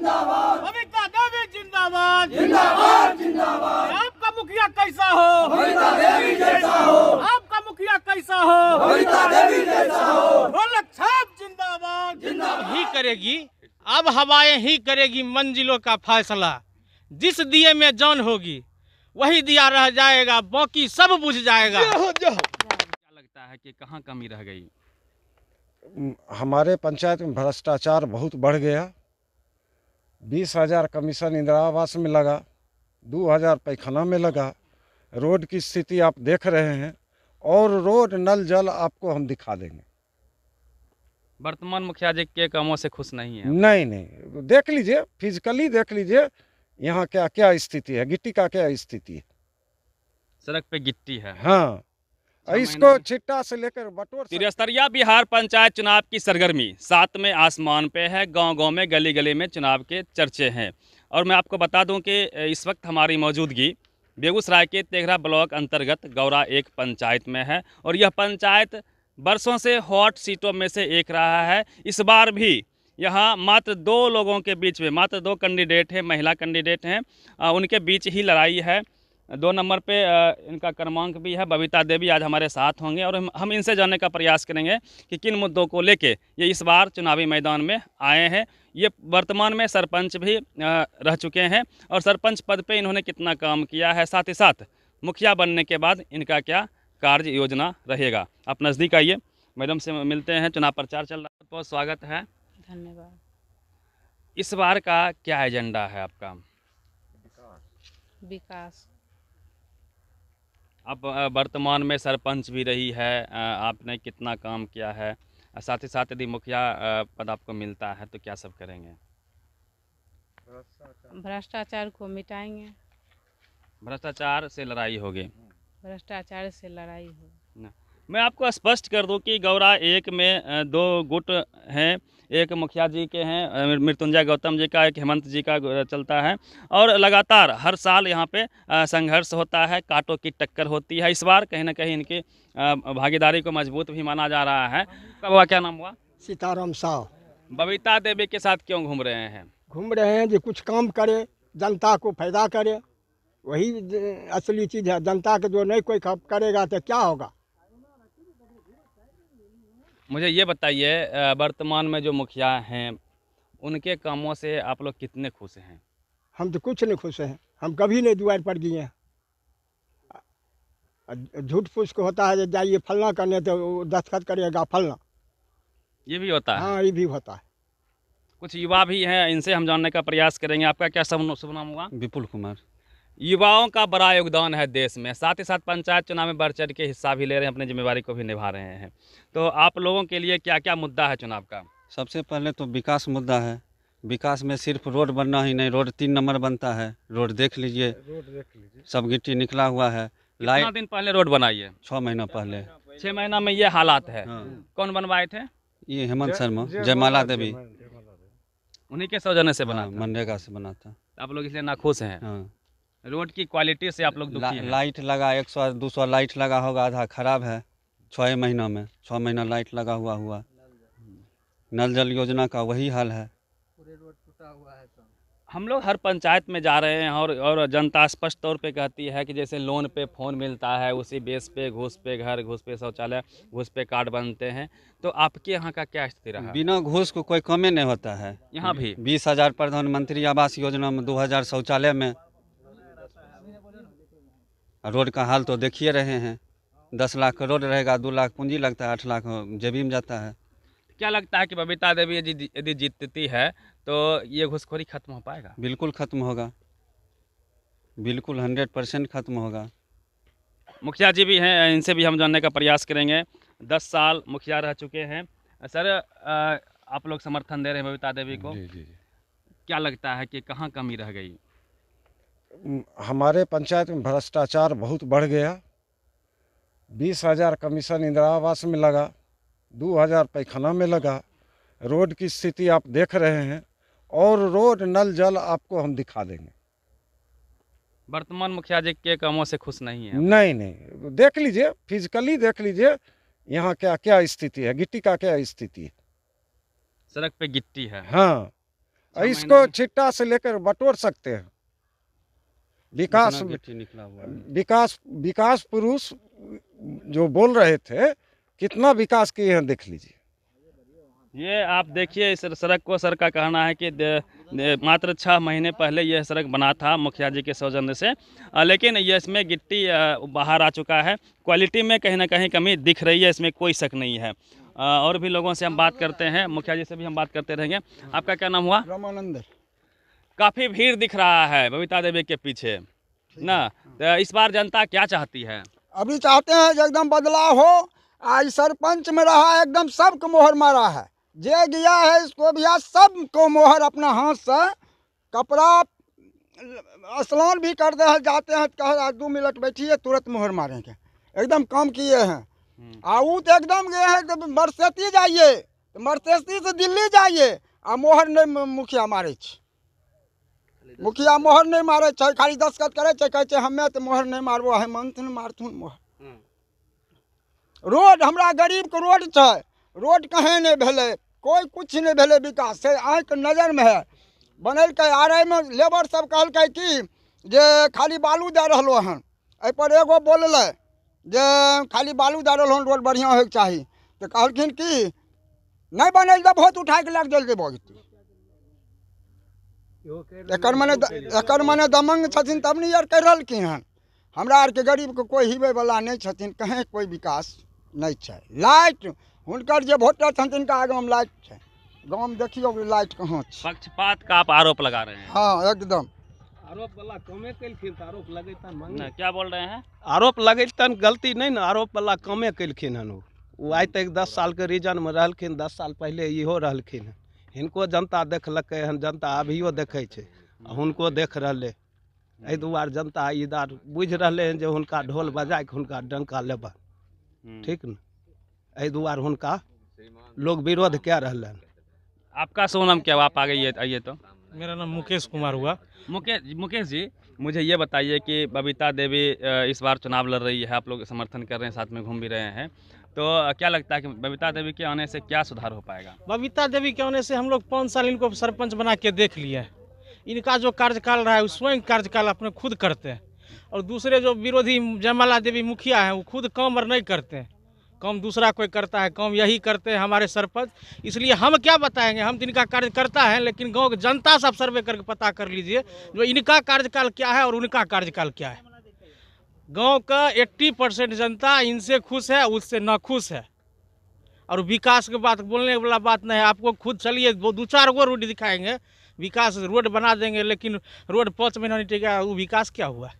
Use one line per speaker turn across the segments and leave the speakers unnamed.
जिंदाबाद,
बबीता देवी जिंदाबाद,
जिंदाबाद जिंदाबाद।
आपका मुखिया कैसा हो,
बबीता देवी जैसा हो,
आपका मुखिया कैसा हो,
बबीता देवी जैसा हो।
ढोलक छाप जिंदाबाद,
जिंदाबाद
ही करेगी। अब हवाएं ही करेगी मंजिलों का फैसला। जिस दिए में जान होगी वही दिया रह जाएगा, बाकी सब बुझ जाएगा। क्या लगता है कि कहाँ कमी रह गई?
हमारे पंचायत में भ्रष्टाचार बहुत बढ़ गया। 20,000 कमीशन इंदिरा आवास में लगा, 2,000 पैखाना में लगा। रोड की स्थिति आप देख रहे हैं, और रोड नल जल आपको हम दिखा देंगे।
वर्तमान मुखिया जी के कामों से खुश नहीं है?
नहीं, देख लीजिए, फिजिकली देख लीजिए यहाँ क्या क्या स्थिति है, गिट्टी का क्या स्थिति है।
सड़क पे गिट्टी है।
हाँ, इसको छिट्टा से लेकर बटोर।
त्रिस्तरीय बिहार पंचायत चुनाव की सरगर्मी 7वें आसमान पे है। गांव-गांव में, गली-गली में चुनाव के चर्चे हैं। और मैं आपको बता दूं कि इस वक्त हमारी मौजूदगी बेगूसराय के तेघरा ब्लॉक अंतर्गत गौरा एक पंचायत में है। और यह पंचायत वर्षों से हॉट सीटों में से एक रहा है। इस बार भी यहाँ मात्र 2 लोगों के बीच में, मात्र 2 कैंडिडेट हैं, महिला कैंडिडेट हैं, उनके बीच ही लड़ाई है। 2 नंबर पे इनका क्रमांक भी है। बबीता देवी आज हमारे साथ होंगे और हम इनसे जानने का प्रयास करेंगे कि किन मुद्दों को लेके ये इस बार चुनावी मैदान में आए हैं। ये वर्तमान में सरपंच भी रह चुके हैं और सरपंच पद पे इन्होंने कितना काम किया है, साथ ही साथ मुखिया बनने के बाद इनका क्या कार्य योजना रहेगा। आप नज़दीक आइए, मैडम से मिलते हैं। चुनाव प्रचार चल रहा है, बहुत स्वागत है।
धन्यवाद।
इस बार का क्या एजेंडा है आपका?
विकास।
आप वर्तमान में सरपंच भी रही है, आपने कितना काम किया है, साथ ही साथ यदि मुखिया पद आपको मिलता है तो क्या सब करेंगे?
भ्रष्टाचार को मिटाएंगे।
भ्रष्टाचार से लड़ाई होगी।
भ्रष्टाचार से लड़ाई हो।
मैं आपको स्पष्ट कर दूं कि गौरा एक में 2 गुट हैं। एक मुखिया जी के हैं, मृत्युंजय गौतम जी का, एक हेमंत जी का चलता है। और लगातार हर साल यहाँ पे संघर्ष होता है, कांटों की टक्कर होती है। इस बार कहीं ना कहीं इनकी भागीदारी को मजबूत भी माना जा रहा है। हुआ क्या नाम हुआ?
सीताराम साव।
बबीता देवी के साथ क्यों घूम रहे हैं?
घूम रहे हैं जो कुछ काम करे, जनता को फायदा करे, वही असली चीज़ है। जनता के जो नहीं कोई करेगा तो क्या होगा।
मुझे ये बताइए, वर्तमान में जो मुखिया हैं उनके कामों से आप लोग कितने खुश हैं?
हम तो कुछ नहीं खुश हैं। हम कभी नहीं द्वार पर गए हैं। झूठ फूस को होता है, जाइए फलना करने तो दस्तखत करेगा फलना।
ये भी होता है?
हाँ, ये भी होता है।
कुछ युवा भी हैं, इनसे हम जानने का प्रयास करेंगे। आपका क्या शुभ नाम हुआ?
विपुल कुमार।
युवाओं का बड़ा योगदान है देश में, साथ ही साथ पंचायत चुनाव में बढ़ चढ़ के हिस्सा भी ले रहे हैं, अपनी जिम्मेवारी को भी निभा रहे हैं। तो आप लोगों के लिए क्या क्या मुद्दा है चुनाव का?
सबसे पहले तो विकास मुद्दा है। विकास में सिर्फ रोड बनना ही नहीं, रोड 3 नंबर बनता है। रोड देख लीजिए, सब गिट्टी निकला हुआ है।
कितना दिन पहले रोड बनाई है?
6 महीना पहले।
6 महीना में ये हालात है।
हाँ।
कौन बनवाए थे?
ये हेमंत शर्मा, जयमाला देवी,
उन्हीं के सौजन्य से बना था।
मनरेगा से बना था।
आप लोग इसलिए नाखुश हैं?
हाँ।
रोड की क्वालिटी से आप लोग दुखी हैं?
लाइट लगा 100-200 लाइट लगा होगा, आधा खराब है। 6 महीना में 6 महीना लाइट लगा हुआ। नल जल योजना का वही हाल है।
हम लोग हर पंचायत में जा रहे हैं और जनता स्पष्ट तौर पे कहती है कि जैसे लोन पे फ़ोन मिलता है, उसी बेस पे घूस पे घर, घूस पे शौचालय, घूस पे कार्ड बनते हैं। तो आपके यहाँ का क्या स्थिति रहा?
बिना घूस को कोई कमी नहीं होता है।
यहाँ भी
20,000 प्रधानमंत्री आवास योजना में, 2,000 शौचालय में। रोड का हाल तो देखिए रहे हैं। 10 लाख का रोड रहेगा, 2 लाख पूंजी लगता है, 8 लाख जेबी में जाता है।
क्या लगता है कि बबीता देवी यदि जीतती है तो ये घूसखोरी खत्म हो पाएगा?
बिल्कुल खत्म होगा, बिल्कुल 100% खत्म होगा।
मुखिया जी भी हैं, इनसे भी हम जानने का प्रयास करेंगे। 10 साल मुखिया रह चुके हैं। सर, आप लोग समर्थन दे रहे हैं बबीता देवी को?
जी।
क्या लगता है कि कहाँ कमी रह गई?
हमारे पंचायत में भ्रष्टाचार बहुत बढ़ गया। 20,000 कमीशन इंदिरा आवास में लगा, 2,000 पैखाना में लगा। रोड की स्थिति आप देख रहे हैं, और रोड नल जल आपको हम दिखा देंगे।
वर्तमान मुखिया जी के कामों से खुश नहीं है?
नहीं, देख लीजिए, फिजिकली देख लीजिए यहाँ क्या क्या स्थिति है, गिट्टी का क्या स्थिति है।
सड़क पे गिट्टी है।
हाँ, और इसको छिट्टा से लेकर बटोर सकते हैं। विकास
इतना गिट्टी निकला हुआ है।
विकास विकास पुरुष जो बोल रहे थे, कितना विकास किए हैं देख लीजिए।
ये आप देखिए इस सड़क को, सर का कहना है कि मात्र 6 महीने पहले यह सड़क बना था मुखिया जी के सौजन्य से, लेकिन ये इसमें गिट्टी बाहर आ चुका है। क्वालिटी में कहीं ना कहीं कमी दिख रही है, इसमें कोई शक नहीं है। और भी लोगों से हम बात करते हैं, मुखिया जी से भी हम बात करते रहेंगे। आपका क्या नाम हुआ?
रामानंद।
काफ़ी भीड़ दिख रहा है बबीता देवी के पीछे ना, तो इस बार जनता क्या चाहती है?
अभी चाहते हैं कि एकदम बदलाव हो। आज सरपंच में रहा एकदम सबको मोहर मारा है, जे गया है इसको भी आज सबको मोहर अपना हाथ से कपड़ा स्नान भी कर दे जाते हैं, कह 2 मिनट बैठिए तुरंत मोहर मारेंगे, एकदम काम किए हैं। वो तो एकदम गए हैं तो मरसेती जाइए, तो मरसेती से दिल्ली जाइए आ मोहर नहीं मुखिया मारे, मुखिया मोहर नहीं मारे, खाली दस्तखत करे कहे हमें तो मोहर नहीं मारबो, हेमंत ने मारथुन मोहर। रोड हमरा गरीब के रोड छै, रोड कहीं नहीं भेले, कोई कुछ नहीं भेले विकास से आँख नजर में है। बनैलकै आरआई में लेबर सब कहलकै कि जे खाली बालू दे रहलो हन, एहि पर एगो बोललै जे खाली बालू दे रहलो हन, रोड बढ़िया होइके चाही, तो कहलखिन कि नहीं बनैल तऽ बहुत उठा के लग जल जेबो। एकर मने दमंग छथिन तब नहीं यार कह रहलखिन हन। हमरा आर के गरीब के कोई हिबै वाला नहीं छथिन, कहीं कोई विकास नहीं छै। लाइट हुनकर जे वोटर छथिन तिनका आगे में लाइट छै, गाँव में देखियो लाइट कहाँ छै।
पक्षपात का आप आरोप लगा रहे हैं?
हाँ एकदम।
आरोप वाला कमे केलखिन तऽ आरोप लगेतन
ना, क्या बोल रहे हैं?
आरोप लगेतन गलती नहीं ना, आरोप वाला कमे केलखिन हन। वो आज तक 10 साल के रीजन में रहलखिन, 10 साल पहले इहो रहलखिन। हिनको जनता देखलकै हन, जनता अभियो देखै छै, हुनको देख रहलै। एहि दुआरे जनता इधर बुझि रहलै हन जे हुनका ढोल बजाके हुनका डंका लेबन, ठीक ने, एहि दुआरे हुनका लोग विरोध कए रहलै हन।
आपका शुभ नाम क्या हुआ? आप आगे आइए तो।
मेरा नाम मुकेश कुमार हुआ।
मुकेश जी, मुझे ये बताइए कि बबीता देवी इस बार चुनाव लड़ रही है, आप लोग समर्थन कर रहे हैं, साथ में घूम भी रहे हैं, तो क्या लगता है कि बबीता देवी के आने से क्या सुधार हो पाएगा?
बबीता देवी के आने से हम लोग 5 साल इनको सरपंच बना के देख लिए हैं। इनका जो कार्यकाल रहा है वो स्वयं कार्यकाल अपने खुद करते हैं, और दूसरे जो विरोधी जयमाला देवी मुखिया हैं वो खुद काम और नहीं करते हैं, काम दूसरा कोई करता है, काम यही करते हैं हमारे सरपंच। इसलिए हम क्या बताएंगे, हम तो इनका कार्यकर्ता हैं, लेकिन गांव की जनता सब सर्वे करके पता कर लीजिए जो इनका कार्यकाल क्या है और उनका कार्यकाल क्या है। गांव का 80% जनता इनसे खुश है, उससे नाखुश है। और विकास की बात बोलने वाला बात नहीं है, आपको खुद चलिए 2-4 गो रोड दिखाएंगे, विकास रोड बना देंगे, लेकिन रोड 5 महीना नहीं टिका, वो विकास क्या हुआ?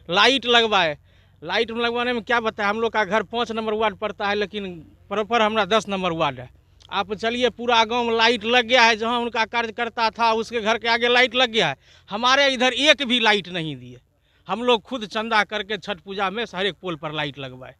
लाइट लगवाए, लाइट लगवाने में क्या बताया, हम लोग का घर 5 नंबर वार्ड पड़ता है, लेकिन प्रॉपर हमारा 10 नंबर वार्ड है। आप चलिए पूरा गांव में लाइट लग गया है, जहां उनका कार्यकर्ता था उसके घर के आगे लाइट लग गया है, हमारे इधर एक भी लाइट नहीं दिए। हम लोग खुद चंदा करके छठ पूजा में हर एक पोल पर लाइट लगवाए,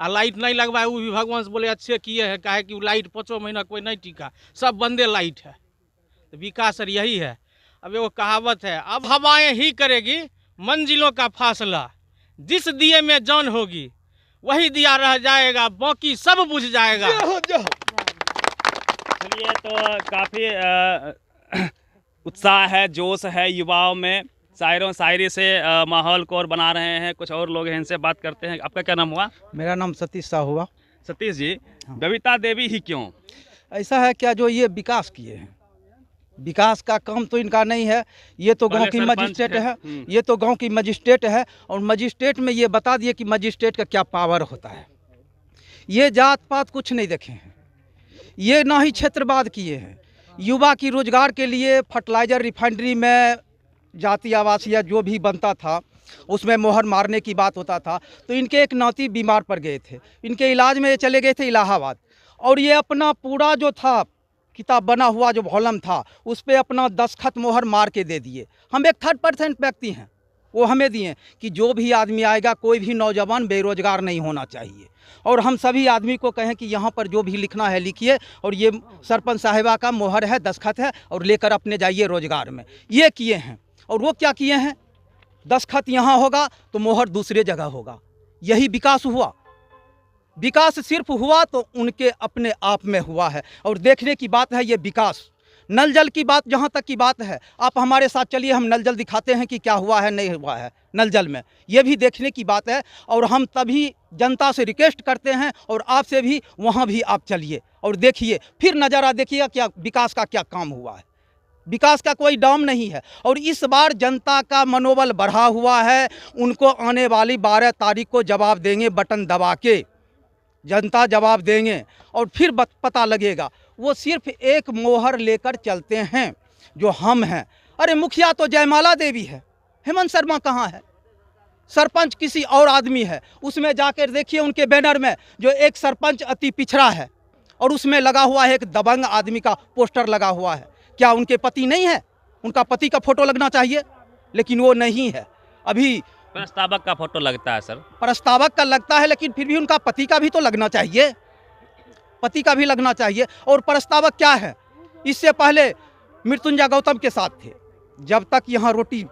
और लाइट नहीं लगवाए वो भी भगवान से बोले अच्छे किए हैं, काहे कि लाइट 5 महीना कोई नहीं टिका, सब बंदे लाइट है। तो विकास सर यही है। अब वो कहावत है, अब हवाएं ही करेगी मंजिलों का फासला, जिस दिए में जान होगी वही दिया रह जाएगा, बाकी सब बुझ जाएगा।
चलिए, तो काफ़ी उत्साह है, जोश है युवाओं में, शायरों शायरी से माहौल को और बना रहे हैं। कुछ और लोग हैं, इनसे बात करते हैं। आपका क्या नाम हुआ?
मेरा नाम सतीश शाह हुआ।
सतीश जी, बबीता देवी ही क्यों?
ऐसा है क्या, जो ये विकास किए हैं, विकास का काम तो इनका नहीं है, ये तो गांव की मजिस्ट्रेट है, ये तो गांव की मजिस्ट्रेट है, और मजिस्ट्रेट में ये बता दिए कि मजिस्ट्रेट का क्या पावर होता है। ये जात पात कुछ नहीं देखे हैं, ये ना ही क्षेत्रवाद किए हैं। युवा की रोजगार के लिए फर्टिलाइजर रिफाइनरी में जाति आवासीय जो भी बनता था उसमें मोहर मारने की बात होता था, तो इनके एक नाती बीमार पड़ गए थे, इनके इलाज में ये चले गए थे इलाहाबाद, और ये अपना पूरा जो था किताब बना हुआ जो वॉलम था उस पर अपना 10 खत मोहर मार के दे दिए। हम एक 3rd% व्यक्ति हैं, वो हमें दिए कि जो भी आदमी आएगा, कोई भी नौजवान बेरोजगार नहीं होना चाहिए, और हम सभी आदमी को कहें कि यहाँ पर जो भी लिखना है लिखिए, और ये सरपंच साहिबा का मोहर है, 10 खत है, और लेकर अपने जाइए रोजगार में। ये किए हैं, और वो क्या किए हैं, 10 खत यहाँ होगा तो मोहर दूसरे जगह होगा। यही विकास हुआ। विकास सिर्फ हुआ तो उनके अपने आप में हुआ है, और देखने की बात है ये विकास। नल जल की बात जहाँ तक की बात है, आप हमारे साथ चलिए, हम नल जल दिखाते हैं कि क्या हुआ है नहीं हुआ है नल जल में, ये भी देखने की बात है। और हम तभी जनता से रिक्वेस्ट करते हैं और आपसे भी, वहाँ भी आप चलिए और देखिए, फिर नज़ारा देखिएगा क्या विकास का क्या काम हुआ है। विकास का कोई दाम नहीं है। और इस बार जनता का मनोबल बढ़ा हुआ है, उनको आने वाली 12 तारीख को जवाब देंगे, बटन दबा के जनता जवाब देंगे और फिर पता लगेगा। वो सिर्फ एक मोहर लेकर चलते हैं जो हम हैं। अरे मुखिया तो जयमाला देवी है, हेमंत शर्मा कहाँ है? सरपंच किसी और आदमी है। उसमें जाकर देखिए उनके बैनर में जो एक सरपंच अति पिछड़ा है और उसमें लगा हुआ है एक दबंग आदमी का पोस्टर लगा हुआ है। क्या उनके पति नहीं है? उनका पति का फोटो लगना चाहिए, लेकिन वो नहीं है। अभी
प्रस्तावक का फोटो लगता है सर,
प्रस्तावक का लगता है, लेकिन फिर भी उनका पति का भी तो लगना चाहिए, पति का भी लगना चाहिए। और प्रस्तावक क्या है? इससे पहले मृत्युंजय गौतम के साथ थे, जब तक यहाँ रोटी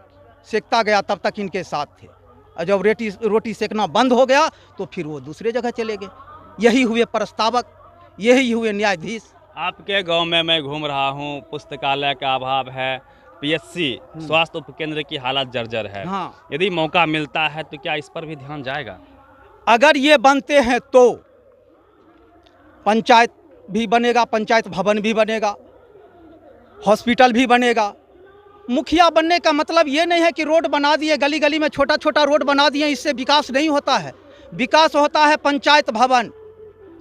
सेकता गया तब तक इनके साथ थे, और जब रोटी सेकना बंद हो गया तो फिर वो दूसरे जगह चले गए। यही हुए प्रस्तावक, यही हुए न्यायाधीश।
आपके गांव में मैं घूम रहा हूं, पुस्तकालय का अभाव है, पीएचसी स्वास्थ्य उपकेंद्र की हालत जर्जर है।
हाँ।
यदि मौका मिलता है तो क्या इस पर भी ध्यान जाएगा?
अगर ये बनते हैं तो पंचायत भी बनेगा, पंचायत भवन भी बनेगा, हॉस्पिटल भी बनेगा। मुखिया बनने का मतलब ये नहीं है कि रोड बना दिए, गली गली में छोटा छोटा रोड बना दिए, इससे विकास नहीं होता है। विकास होता है पंचायत भवन,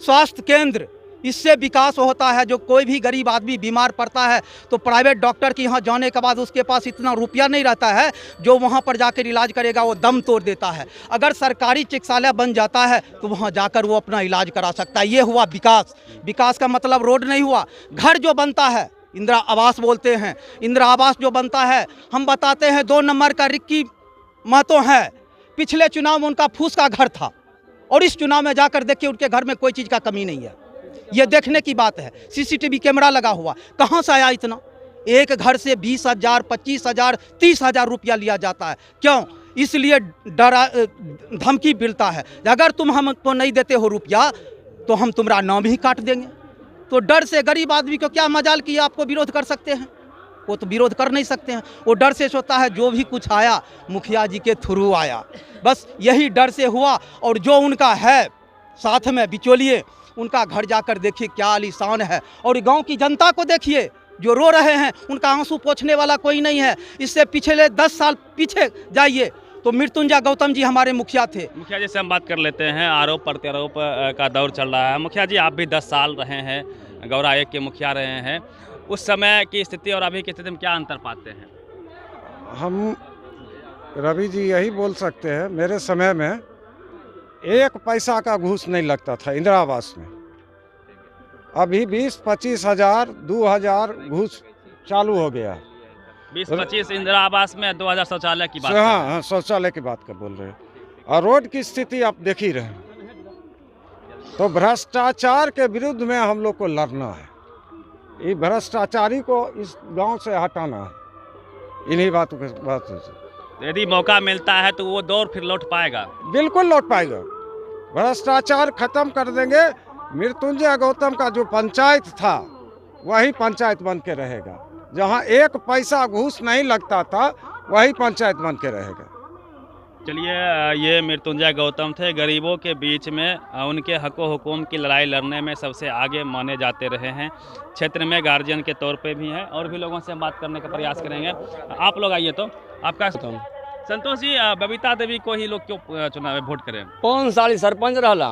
स्वास्थ्य केंद्र, इससे विकास होता है। जो कोई भी गरीब आदमी बीमार पड़ता है तो प्राइवेट डॉक्टर के यहाँ जाने के बाद उसके पास इतना रुपया नहीं रहता है जो वहाँ पर जाकर इलाज करेगा, वो दम तोड़ देता है। अगर सरकारी चिकित्सालय बन जाता है तो वहाँ जाकर वो अपना इलाज करा सकता है। ये हुआ विकास। विकास का मतलब रोड नहीं हुआ। घर जो बनता है, इंदिरा आवास बोलते हैं, इंदिरा आवास जो बनता है, हम बताते हैं 2 नंबर का रिक्की महतो है, पिछले चुनाव में उनका फूस का घर था और इस चुनाव में जाकर देखिए उनके घर में कोई चीज़ का कमी नहीं है। ये देखने की बात है। सीसीटीवी कैमरा लगा हुआ, कहाँ से आया इतना? एक घर से 20,000, 25,000, 30,000 रुपया लिया जाता है। क्यों? इसलिए डरा धमकी मिलता है, अगर तुम हमको नहीं देते हो रुपया तो हम तुम्हारा नाम ही काट देंगे। तो डर से गरीब आदमी को क्या मजाल कि आपको विरोध कर सकते हैं? वो तो विरोध कर नहीं सकते हैं। वो डर से सोचता है जो भी कुछ आया मुखिया जी के थ्रू आया, बस यही डर से हुआ। और जो उनका है साथ में बिचौलिए, उनका घर जाकर देखिए क्या आलीशान है। और गांव की जनता को देखिए जो रो रहे हैं, उनका आंसू पोंछने वाला कोई नहीं है। इससे पिछले 10 साल पीछे जाइए तो मृत्युंजय गौतम जी हमारे मुखिया थे।
मुखिया जी से हम बात कर लेते हैं। आरोप प्रत्यारोप का दौर चल रहा है। मुखिया जी, आप भी 10 साल रहे हैं, गौरा एक के मुखिया रहे हैं। उस समय की स्थिति और अभी की स्थिति में क्या अंतर पाते हैं?
हम रवि जी यही बोल सकते हैं, मेरे समय में 1 पैसा का घूस नहीं लगता था इंदिरा आवास में। अभी 20-25 हज़ार 2,000 घूस चालू हो गया।
20-25 इंदिरा आवास में 2,000 शौचालय की बात।
हाँ, शौचालय की बात कर बोल रहे हैं। और रोड की स्थिति आप देख ही रहे हैं। तो भ्रष्टाचार के विरुद्ध में हम लोग को लड़ना है। ये भ्रष्टाचारी को इस गांव से हटाना है। इन्हीं बातों के बात।
यदि मौका मिलता है तो वो दौर फिर लौट पाएगा?
बिल्कुल लौट पाएगा। भ्रष्टाचार खत्म कर देंगे। मृत्युंजय गौतम का जो पंचायत था वही पंचायत बन के रहेगा। जहां 1 पैसा घूस नहीं लगता था वही पंचायत बन के रहेगा।
चलिए, ये मृत्युंजय गौतम थे। गरीबों के बीच में उनके हकों हुकूम की लड़ाई लड़ने में सबसे आगे माने जाते रहे हैं। क्षेत्र में गार्जियन के तौर पे भी हैं। और भी लोगों से हम बात करने का प्रयास करेंगे। आप लोग आइए। तो आपका संतोष जी, बबीता देवी को ही लोग क्यों चुनाव में वोट करें?
5 साल सरपंच रहला,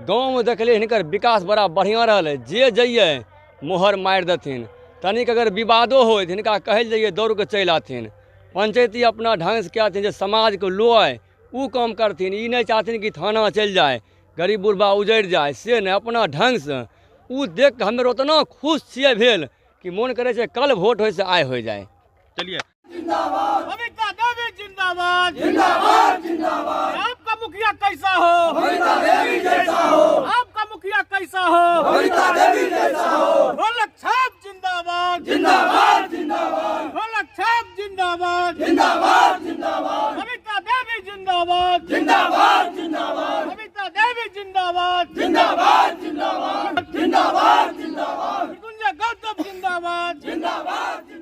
गाँव में देखले हिनकर विकास बड़ा बढ़िया रहले। जे जाइए मोहर मारि देथिन, तनिक अगर विवादो हो हिनका कहल जाइए दौड़ के चलि आथिन। पंचायती अपना ढंग से क्या जे समाज को लोए वो काम करथिन। ई नहीं चाहथिन कि थाना चल जाए, गरीब बुढ़बा उजड़ जाए, से नहीं अपना ढंग से वो देख के हमें उतना खुश छिए भेल कि मन करे छे कल वोट हो से आय हो जाए।
चलिए,
बबीता देवी जिंदाबाद,
जिंदाबाद जिंदाबाद।
आपका मुखिया कैसा हो?
बबीता देवी जैसा हो।
आपका मुखिया कैसा हो?
बबीता देवी जैसा हो।
ढोलक छाप जिंदाबाद,
जिंदाबाद जिंदाबाद।
ढोलक छाप जिंदाबाद,
जिंदाबाद जिंदाबाद।
बबीता देवी जिंदाबाद,
जिंदाबाद जिंदाबाद।
बबीता देवी जिंदाबाद,
जिंदाबाद जिंदाबाद। जिंदाबाद जिंदाबाद।
मृत्युंजय गौतम जिंदाबाद।
जिंदाबाद जिंदाबाद।